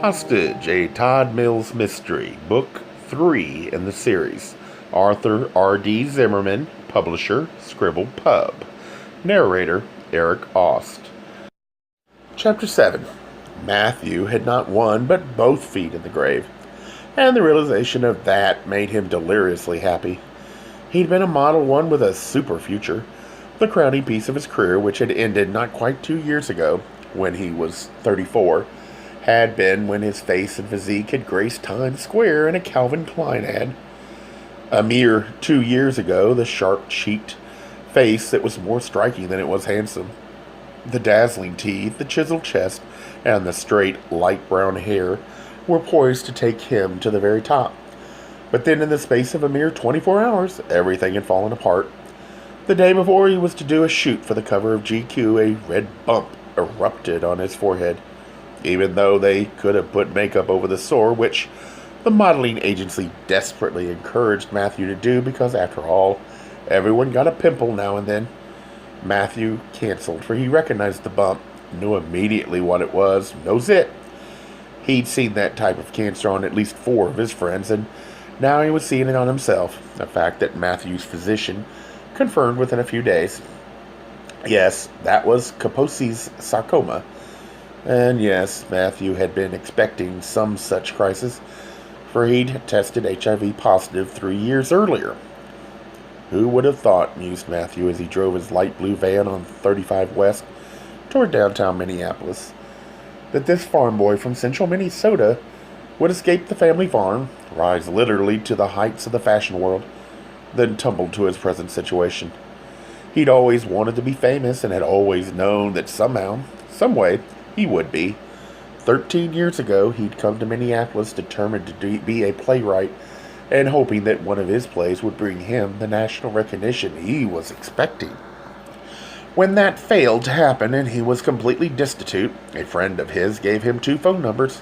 Hostage, a Todd Mills mystery, book 3 in the series. Arthur R.D. Zimmerman, publisher, Scribble Pub. Narrator, Eric Aust. Chapter 7. Matthew had not one but both feet in the grave, and the realization of that made him deliriously happy. He'd been a Model 1 with a super future, the crowning piece of his career, which had ended not quite 2 years ago, when he was 34, had been when his face and physique had graced Times Square in a Calvin Klein ad. A mere 2 years ago, the sharp-cheeked face that was more striking than it was handsome. The dazzling teeth, the chiseled chest, and the straight, light brown hair were poised to take him to the very top. But then in the space of a mere 24 hours, everything had fallen apart. The day before he was to do a shoot for the cover of GQ, a red bump erupted on his forehead, even though they could have put makeup over the sore, which the modeling agency desperately encouraged Matthew to do because, after all, everyone got a pimple now and then. Matthew canceled, for he recognized the bump, knew immediately what it was, knows it. He'd seen that type of cancer on at least 4 of his friends, and now he was seeing it on himself, a fact that Matthew's physician confirmed within a few days. Yes, that was Kaposi's sarcoma. And yes, Matthew had been expecting some such crisis, for he'd tested HIV positive 3 years earlier. Who would have thought, mused Matthew as he drove his light blue van on 35 West toward downtown Minneapolis, that this farm boy from central Minnesota would escape the family farm, rise literally to the heights of the fashion world, then tumble to his present situation. He'd always wanted to be famous and had always known that somehow, some way, he would be. 13 years ago, he'd come to Minneapolis determined to be a playwright and hoping that one of his plays would bring him the national recognition he was expecting. When that failed to happen and he was completely destitute, a friend of his gave him 2 phone numbers,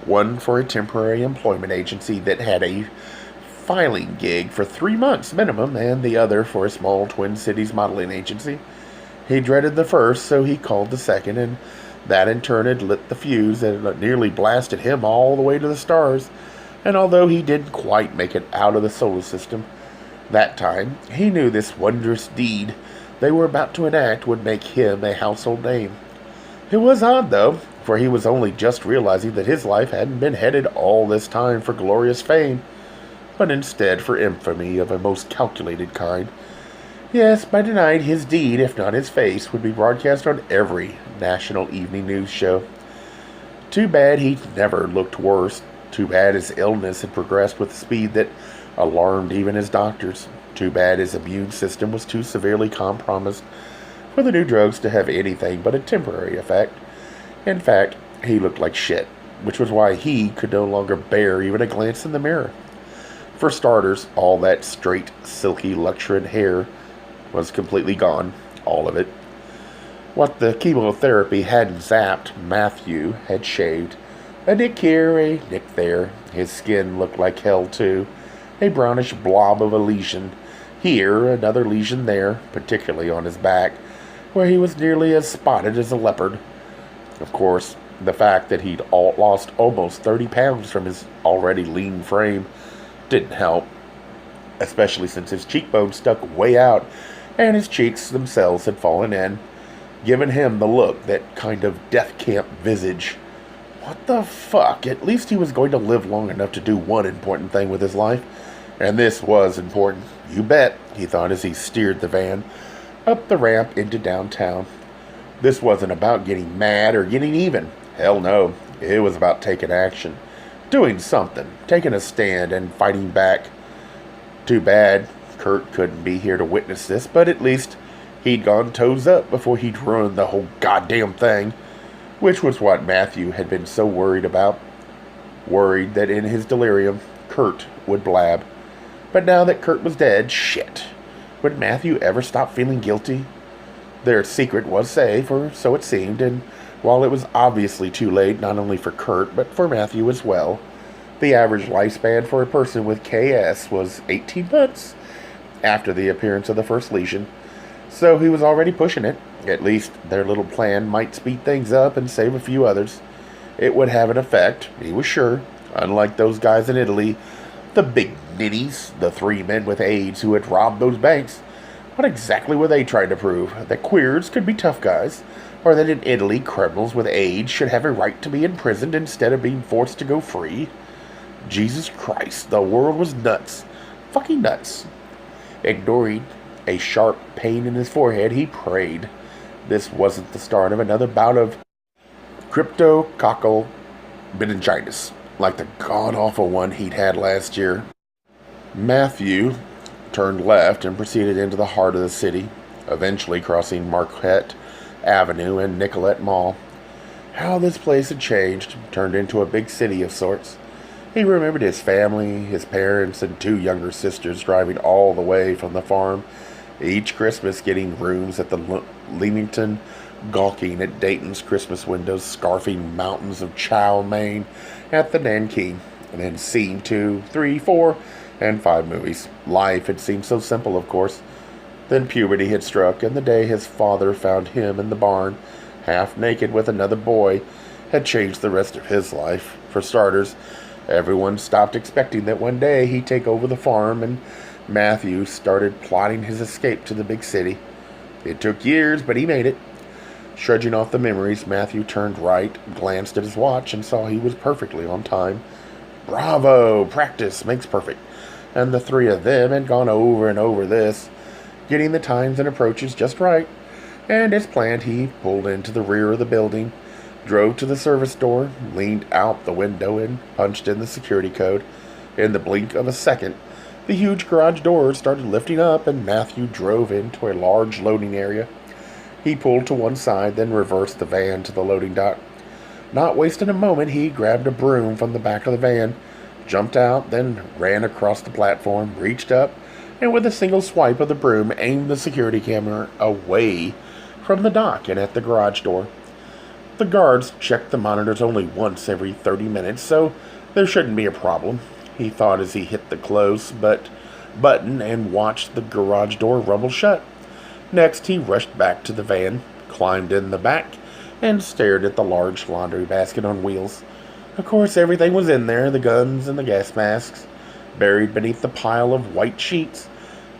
one for a temporary employment agency that had a filing gig for 3 months minimum, and the other for a small Twin Cities modeling agency. He dreaded the first, so he called the second, and that in turn had lit the fuse that nearly blasted him all the way to the stars. And although he didn't quite make it out of the solar system that time, he knew this wondrous deed they were about to enact would make him a household name. It was odd, though, for he was only just realizing that his life hadn't been headed all this time for glorious fame, but instead for infamy of a most calculated kind. Yes, by tonight his deed, if not his face, would be broadcast on every national evening news show. Too bad he never looked worse. Too bad his illness had progressed with a speed that alarmed even his doctors. Too bad his immune system was too severely compromised for the new drugs to have anything but a temporary effect. In fact, he looked like shit, which was why he could no longer bear even a glance in the mirror. For starters, all that straight, silky, luxuriant hair was completely gone, all of it. What the chemotherapy hadn't zapped, Matthew had shaved. A nick here, a nick there. His skin looked like hell, too. A brownish blob of a lesion. Here, another lesion there, particularly on his back, where he was nearly as spotted as a leopard. Of course, the fact that he'd lost almost 30 pounds from his already lean frame didn't help, especially since his cheekbones stuck way out and his cheeks themselves had fallen in, giving him the look, that kind of death camp visage. What the fuck? At least he was going to live long enough to do one important thing with his life. And this was important. You bet, he thought as he steered the van up the ramp into downtown. This wasn't about getting mad or getting even. Hell no. It was about taking action. Doing something. Taking a stand and fighting back. Too bad Kurt couldn't be here to witness this, but at least he'd gone toes up before he'd ruined the whole goddamn thing. Which was what Matthew had been so worried about. Worried that in his delirium, Kurt would blab. But now that Kurt was dead, shit. Would Matthew ever stop feeling guilty? Their secret was safe, or so it seemed, and while it was obviously too late not only for Kurt, but for Matthew as well, the average lifespan for a person with KS was 18 months after the appearance of the first lesion. So he was already pushing it. At least their little plan might speed things up and save a few others. It would have an effect, he was sure. Unlike those guys in Italy, the big nitties, the three men with AIDS who had robbed those banks. What exactly were they trying to prove? That queers could be tough guys? Or that in Italy, criminals with AIDS should have a right to be imprisoned instead of being forced to go free? Jesus Christ, the world was nuts. Fucking nuts. Ignoring a sharp pain in his forehead, he prayed. This wasn't the start of another bout of cryptococcal meningitis, like the god-awful one he'd had last year. Matthew turned left and proceeded into the heart of the city, eventually crossing Marquette Avenue and Nicollet Mall. How this place had changed, turned into a big city of sorts. He remembered his family, his parents, and two younger sisters driving all the way from the farm, each Christmas getting rooms at the Leamington, gawking at Dayton's Christmas windows, scarfing mountains of chow mein at the Nanking, and then seeing 2, 3, 4, and 5 movies. Life had seemed so simple, of course. Then puberty had struck, and the day his father found him in the barn, half naked with another boy, had changed the rest of his life. For starters, everyone stopped expecting that one day he'd take over the farm, and Matthew started plotting his escape to the big city. It took years, but he made it. Shrugging off the memories, Matthew turned right, glanced at his watch, and saw he was perfectly on time. Bravo! Practice makes perfect. And the three of them had gone over and over this, getting the times and approaches just right. And as planned, he pulled into the rear of the building, drove to the service door, leaned out the window, and punched in the security code. In the blink of a second, the huge garage doors started lifting up, and Matthew drove into a large loading area. He pulled to one side, then reversed the van to the loading dock. Not wasting a moment, he grabbed a broom from the back of the van, jumped out, then ran across the platform, reached up, and with a single swipe of the broom, aimed the security camera away from the dock and at the garage door. The guards checked the monitors only once every 30 minutes, so there shouldn't be a problem, he thought as he hit the close button and watched the garage door rumble shut. Next, he rushed back to the van, climbed in the back, and stared at the large laundry basket on wheels. Of course, everything was in there, the guns and the gas masks, buried beneath the pile of white sheets.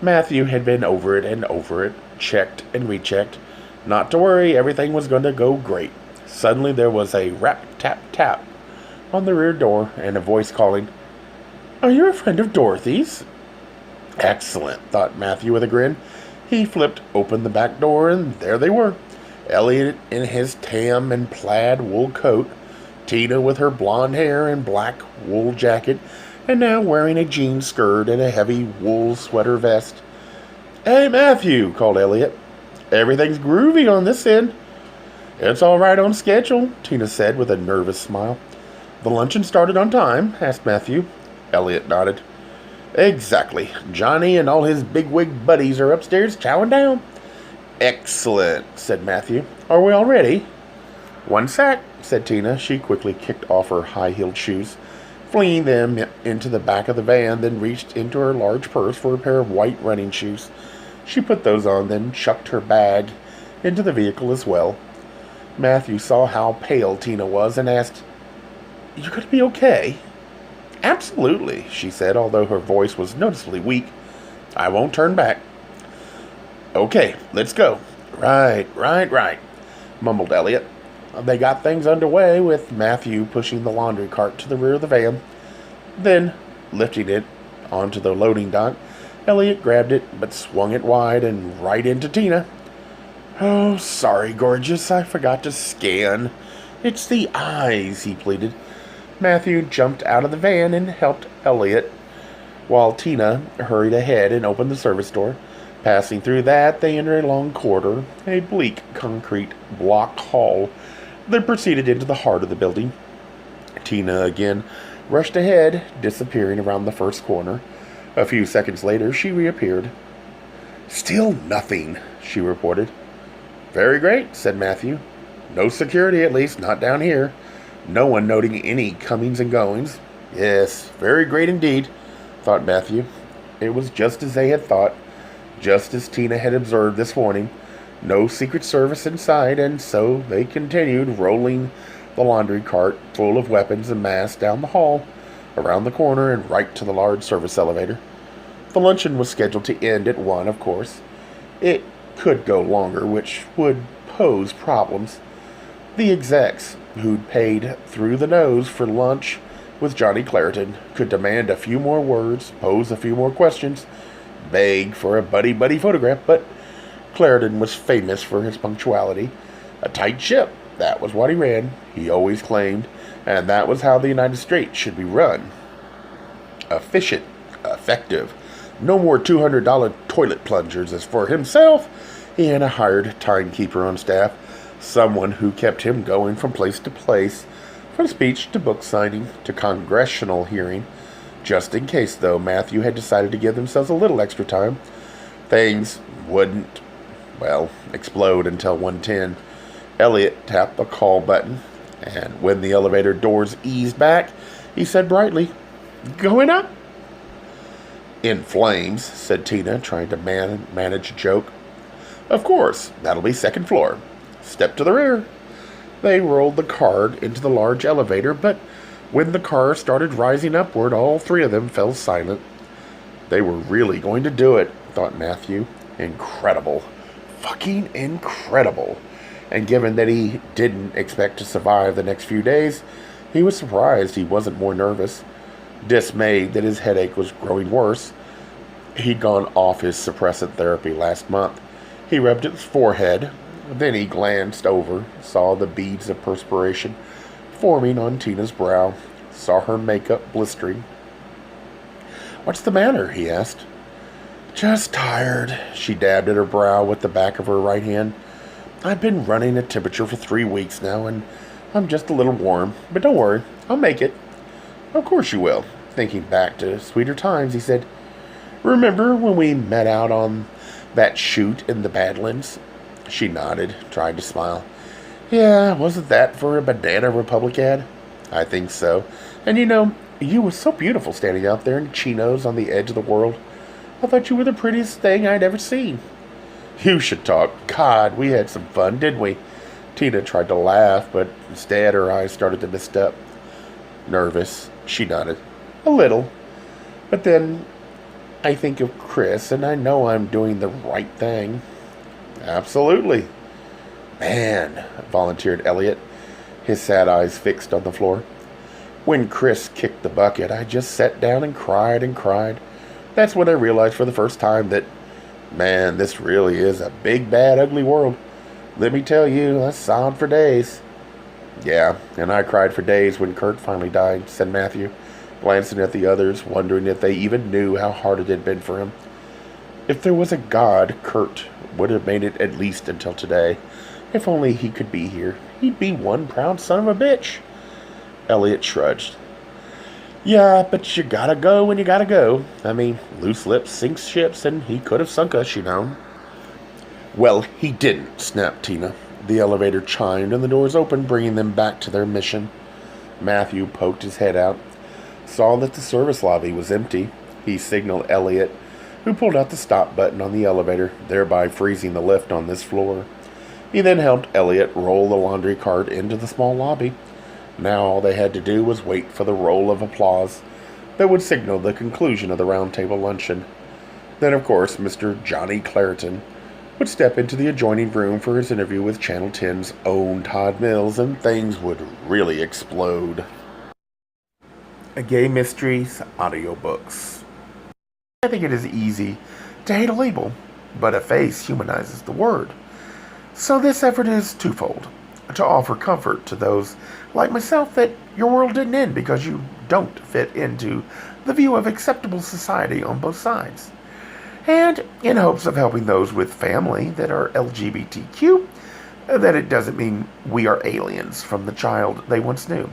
Matthew had been over it and over it, checked and rechecked. Not to worry, everything was going to go great. Suddenly there was a rap-tap-tap on the rear door and a voice calling, "Are you a friend of Dorothy's?" Excellent, thought Matthew with a grin. He flipped open the back door, and there they were. Elliot in his tam and plaid wool coat, Tina with her blonde hair and black wool jacket, and now wearing a jean skirt and a heavy wool sweater vest. "Hey, Matthew," called Elliot. "Everything's groovy on this end." "It's all right on schedule," Tina said with a nervous smile. "The luncheon started on time?" asked Matthew. Elliot nodded. "Exactly. Johnny and all his bigwig buddies are upstairs chowing down." "Excellent," said Matthew. "Are we all ready?" "One sec," said Tina. She quickly kicked off her high-heeled shoes, flinging them into the back of the van, then reached into her large purse for a pair of white running shoes. She put those on, then chucked her bag into the vehicle as well. Matthew saw how pale Tina was and asked, "You going to be okay?" "Absolutely," she said, although her voice was noticeably weak. "I won't turn back." "Okay, let's go." Right, mumbled Elliot. They got things underway with Matthew pushing the laundry cart to the rear of the van. Then, lifting it onto the loading dock, Elliot grabbed it but swung it wide and right into Tina. "Oh, sorry, gorgeous, I forgot to scan." "It's the eyes," he pleaded. Matthew jumped out of the van and helped Elliot, while Tina hurried ahead and opened the service door. Passing through that, they entered a long corridor, a bleak concrete block hall that proceeded into the heart of the building. Tina again rushed ahead, disappearing around the first corner. A few seconds later, she reappeared. "Still nothing," she reported. "Very great," said Matthew. "No security, at least, not down here. No one noting any comings and goings." "Yes, very great indeed," thought Matthew. It was just as they had thought, just as Tina had observed this morning. No Secret Service in sight, and so they continued rolling the laundry cart full of weapons and masks down the hall, around the corner, and right to the large service elevator. The luncheon was scheduled to end at 1, of course. It could go longer, which would pose problems. The execs, who'd paid through the nose for lunch with Johnny Clareton, could demand a few more words, pose a few more questions, beg for a buddy-buddy photograph, but Clareton was famous for his punctuality. A tight ship, that was what he ran, he always claimed, and that was how the United States should be run. Efficient, effective. No more $200 toilet plungers. As for himself, he had a hired timekeeper on staff, someone who kept him going from place to place, from speech to book signing to congressional hearing. Just in case, though, Matthew had decided to give themselves a little extra time. Things wouldn't, explode until 1:10. Elliot tapped the call button, and when the elevator doors eased back, he said brightly, "Going up?" "In flames," said Tina, trying to manage a joke. "Of course, that'll be second floor. Step to the rear." They rolled the cart into the large elevator, but when the car started rising upward, all three of them fell silent. They were really going to do it, thought Matthew. Incredible. Fucking incredible. And given that he didn't expect to survive the next few days, he was surprised he wasn't more nervous. Dismayed that his headache was growing worse. He'd gone off his suppressant therapy last month. He rubbed his forehead. Then he glanced over, saw the beads of perspiration forming on Tina's brow, saw her makeup blistering. "What's the matter?" he asked. "Just tired." She dabbed at her brow with the back of her right hand. "I've been running a temperature for 3 weeks now, and I'm just a little warm. But don't worry, I'll make it." "Of course you will." Thinking back to sweeter times, he said, "Remember when we met out on that shoot in the Badlands?" She nodded, tried to smile. "Yeah, wasn't that for a Banana Republic ad?" "I think so. And you were so beautiful standing out there in chinos on the edge of the world. I thought you were the prettiest thing I'd ever seen." "You should talk. God, we had some fun, didn't we?" Tina tried to laugh, but instead her eyes started to mist up. "Nervous?" She nodded. "A little. But then I think of Chris, and I know I'm doing the right thing." "Absolutely." "Man," volunteered Elliot, his sad eyes fixed on the floor. "When Chris kicked the bucket, I just sat down and cried and cried. That's when I realized for the first time that, man, this really is a big, bad, ugly world. Let me tell you, I sobbed for days." "Yeah, and I cried for days when Kurt finally died," said Matthew, glancing at the others, wondering if they even knew how hard it had been for him. If there was a God, Kurt would have made it at least until today. If only he could be here. He'd be one proud son of a bitch. Elliot shrugged. "Yeah, but you gotta go when you gotta go. I mean, loose lips sink ships, and he could have sunk us, "Well, he didn't," snapped Tina. The elevator chimed, and the doors opened, bringing them back to their mission. Matthew poked his head out, saw that the service lobby was empty. He signaled Elliot, who pulled out the stop button on the elevator, thereby freezing the lift on this floor. He then helped Elliot roll the laundry cart into the small lobby. Now all they had to do was wait for the roll of applause that would signal the conclusion of the round table luncheon. Then, of course, Mr. Johnny Clareton would step into the adjoining room for his interview with Channel 10's own Todd Mills, and things would really explode. Gay Mysteries audiobooks. I think it is easy to hate a label, but a face humanizes the word. So this effort is twofold: to offer comfort to those like myself that your world didn't end because you don't fit into the view of acceptable society on both sides, and in hopes of helping those with family that are LGBTQ, that it doesn't mean we are aliens from the child they once knew.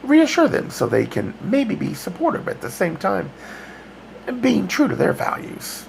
Reassure them so they can maybe be supportive at the same time, being true to their values.